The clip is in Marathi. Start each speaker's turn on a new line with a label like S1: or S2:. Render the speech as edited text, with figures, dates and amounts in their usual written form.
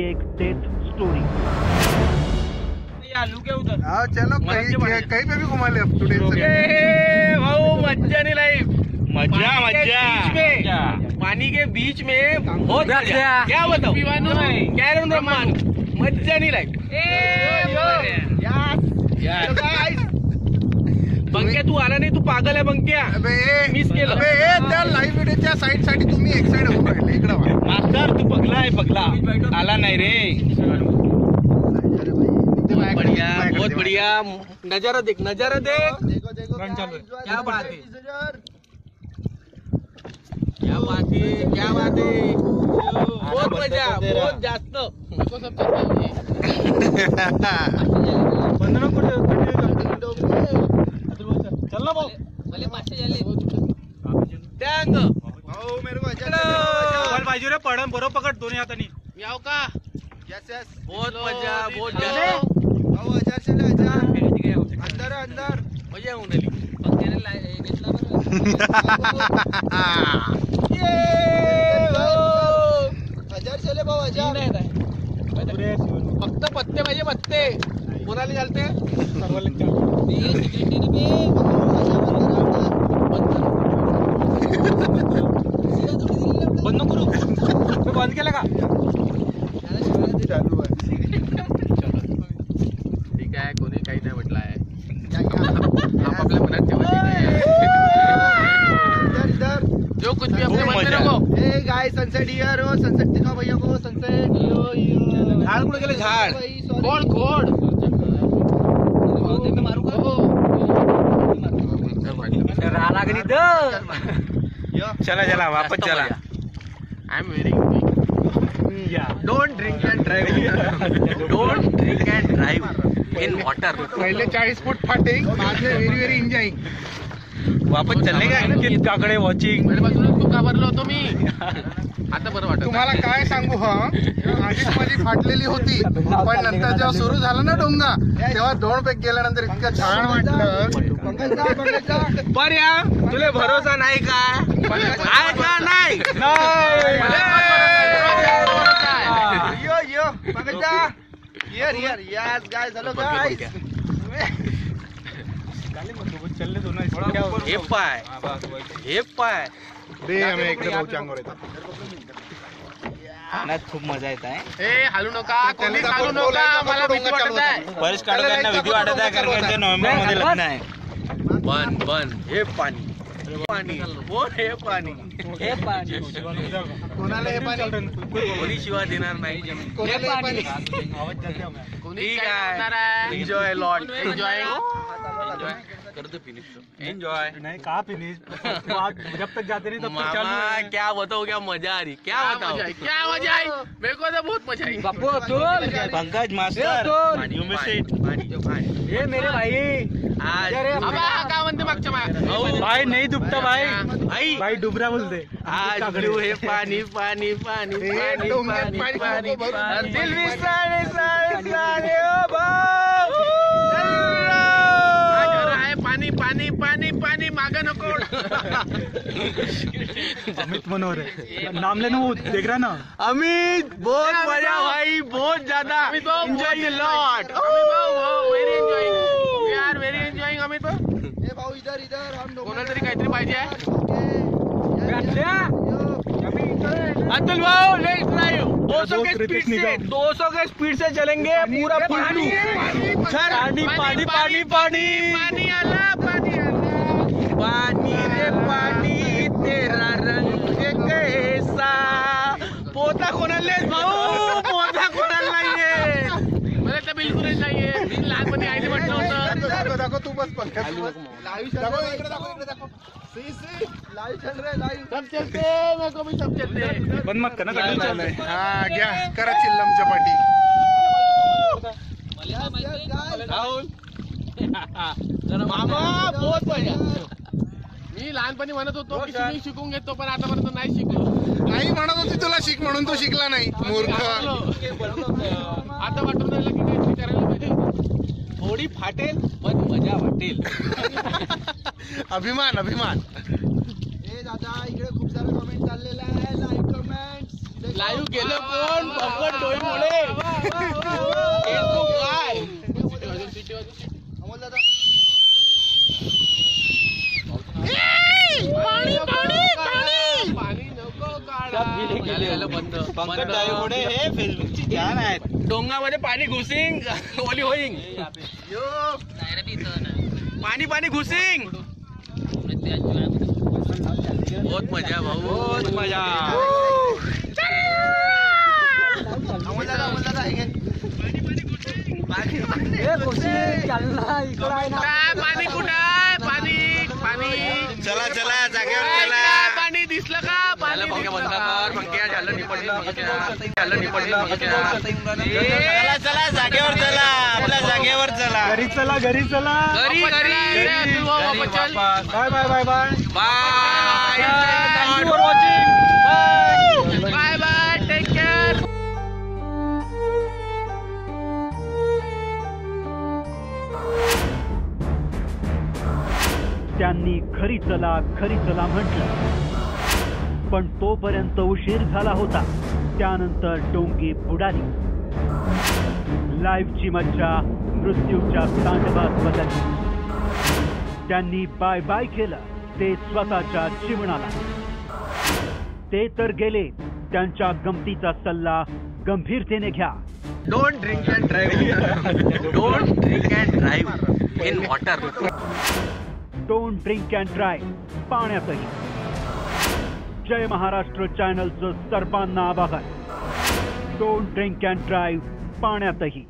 S1: एक डेथ स्टोरी।
S2: आलू के उधर
S3: चलो कहीं पे भी घुमा ले अब टुडे।
S2: भाऊ मजा नहीं लाइफ,
S4: मजा मजा
S2: पानी के बीच में बहुत क्या बताओ, क्या रमान मजा नहीं लाइफ। बंक्या तू आला नाही, तू पागल आहे बंक्या, मिस केलं।
S3: त्या लाईव्ह व्हिडिओच्या साईड साठी तुम्ही एक साइड होऊन राहिले, इकडे
S4: मास्टर तू पगला आहे, पगला आला नाही रे।
S2: बढ़िया, बहुत बढ़िया नजारा देख, नजारा देख। क्या बात है, क्या बात है, क्या बात है, बहुत मजा, बहुत जास्त।
S4: चल ना भाऊ,
S2: भले 500 झाले त्या अंग
S4: पाहिजे रे, पडन बरोबर पकड दोन्ही हातानी।
S2: याव का, बहुत मजा, बहुत अंदर अंदर मजा होऊन राहिली। फक्त पत्ते पाहिजे, पत्ते कोणाला चालते,
S4: बंद करू, बंद केलं का?
S2: ठीक आहे, कोणी काही नाही म्हटलं आहे, आपापल्या मनात ठेवायचं। जो कुछ भी अपने मन में रखो। ए गाइस, सनसेट हियर हो, सनसेट दिखा भैया को, सनसेट यो।
S4: झाड कुठे गेले, झाड
S2: खोड खोड मारू का,
S4: राला गणी चला चला वापस चला।
S2: I am very don't drink end drive, don't drink end drive in water.
S3: पहिले 40 फूट फाटिंग, बाद में व्हेरी व्हेरी एंजॉयिंग।
S4: वापस चलने का कित काकडे वॉचिंग।
S2: पहिल्यापासूनच खूप घाबरलो होतो मी, आता बरं वाटत।
S3: तुम्हाला काय सांगू, आधीच माझी फाटलेली होती, पण नंतर जेव्हा सुरू झालं ना डोंगा, तेव्हा 2 पैक गेल्यानंतर इतकं छान वाटलं।
S2: पर या तुले भरोसा नाही का, आहे का नाही? Yo yo Pankaja, here here, yes guys, hello guys. Hey पाय, हे पाय
S3: रे, आम्ही इकडे भाऊच्या अंगावर येतात।
S4: पाण्यात खूप मजा येत आहे।
S2: ए हालू नका, कोणी हालू नका, मला भीती वाटत आहे।
S4: परिस काढू त्यांना भीती वाटत आहे, कारण त्यांच्या नोव्हेंबर मध्ये लग्न आहे।
S2: बन बन, हे पाणी, पाणी बोल, हे पाणी, हे पाणी
S3: कोणाला हे पाणी,
S2: कोणी शिवा देणार नाही,
S3: कोणाला हे पाणी,
S2: कोणी काय एन्जॉय लॉट, एन्जॉय करते फिनिश, एन्जॉय
S4: नहीं कहा फिनिश, जब तक जाते नहीं तब तक चालू
S2: मामा।
S4: है।
S2: क्या बताओ, क्या मजा आ रही, क्या बताओ, क्या मजा आई, मेरे को तो बहुत मजा आई।
S4: Bapu Abdul, Pankaj master, you miss it.
S2: ये मेरे भाई आज काय म्हणते मागच्या
S4: भाई नहीं डूबता भाई, भाई डुबरा बोलते
S2: आज ब्लू है, पानी पानी पानी पानी पानी पानी, दिल भी सारे सारे सारे ओ भाऊ, पानी पानी पानी पानी मागा नको।
S4: अमित मनोहर नाम लेना, वो देख रहा ना
S2: अमित, बहुत मजा भाई, बहुत ज्यादा enjoy lot, very enjoying, we are very enjoying. Amit भाऊ इधर इधर, हम कोणाला तरी काहीतरी पाहिजे। अतुल भाऊ लेट्स ड्राइव 200 के स्पीड से, 200 के स्पीड से चलेंगे पूरा फुल टू। पानी पानी पानी पानी पानी आला, पानी आला, पानी रे पानी, तेरा रंग कैसा। पोता कोणाला भाऊ, पोता कोणाला नाहीये, मला तर बिलकुलच नाहीये। मी लहानपणी आईने म्हटलं होतं,
S3: दाखव तू बस पंकज, दाखव इकडे, दाखव इकडे, दाखव लाइव चल रहा है, लाइव
S2: सब चलते, मेरे को भी सब चलते।
S4: बंद मत करना, कंटिन्यू चल रहे।
S3: हा घ्या, करा चिल्लम चपाटी।
S2: मामा बहुत मजा। मी लहानपणी म्हणत होतो की स्विमिंग शिकून घेतो, पण आतापर्यंत नाही शिकलो।
S3: आई म्हणत होती तुला शिक म्हणून, तू शिकला नाही, मूर्ख।
S2: आता वाटून राहिलं की काहीतरी करायला पाहिजे, थोडी फाटेल पण मजा वाटेल।
S3: अभिमान अभिमान।
S2: दादा इकडे खूप सारे कमेंट चाललेले आहे, लाईक कमेंट लाईव्ह केलं कोण पंकज डोईमुळे काय पंकज डोईमुळे हे फेसबुकची जान आहेत. डोंगामध्ये पाणी घुसिंग ओली होईंग पाणी पाणी घुसिंग बहुत मजा भाऊ बहुत मजा. पाणी कुठं पाणी पाणी
S4: चला चला जागेवर चला.
S2: पाणी दिसलं का पाणी बंद कर पंक्या झालं निपटलं झालं निपटलं.
S4: चला चला जागेवर चला आपल्या जागेवर चला.
S1: घरी चला घरी चला.
S2: घरी घरी
S1: bye bye bye bye
S2: bye
S1: thank you for watching.
S2: Bye bye take care.
S1: त्यांनी खरी चला म्हटलं, पण तोपर्यंत उशीर झाला होता. त्यानंतर डोंगी बुडाली. लाईव्हची मज्जा मृत्यूच्या तांडवात बदलली. त्यांनी बाय बाय केलं ते स्वतःच्या जीवनाला. ते तर गेले. त्यांच्या गमतीचा सल्ला गंभीरतेने घ्या.
S2: Don't drink and drive. Don't drink and drive in water.
S1: Don't drink and drive पाण्यातही. जय महाराष्ट्र चॅनलचं सर्वांना आभार. Don't drink and drive पाण्यातही.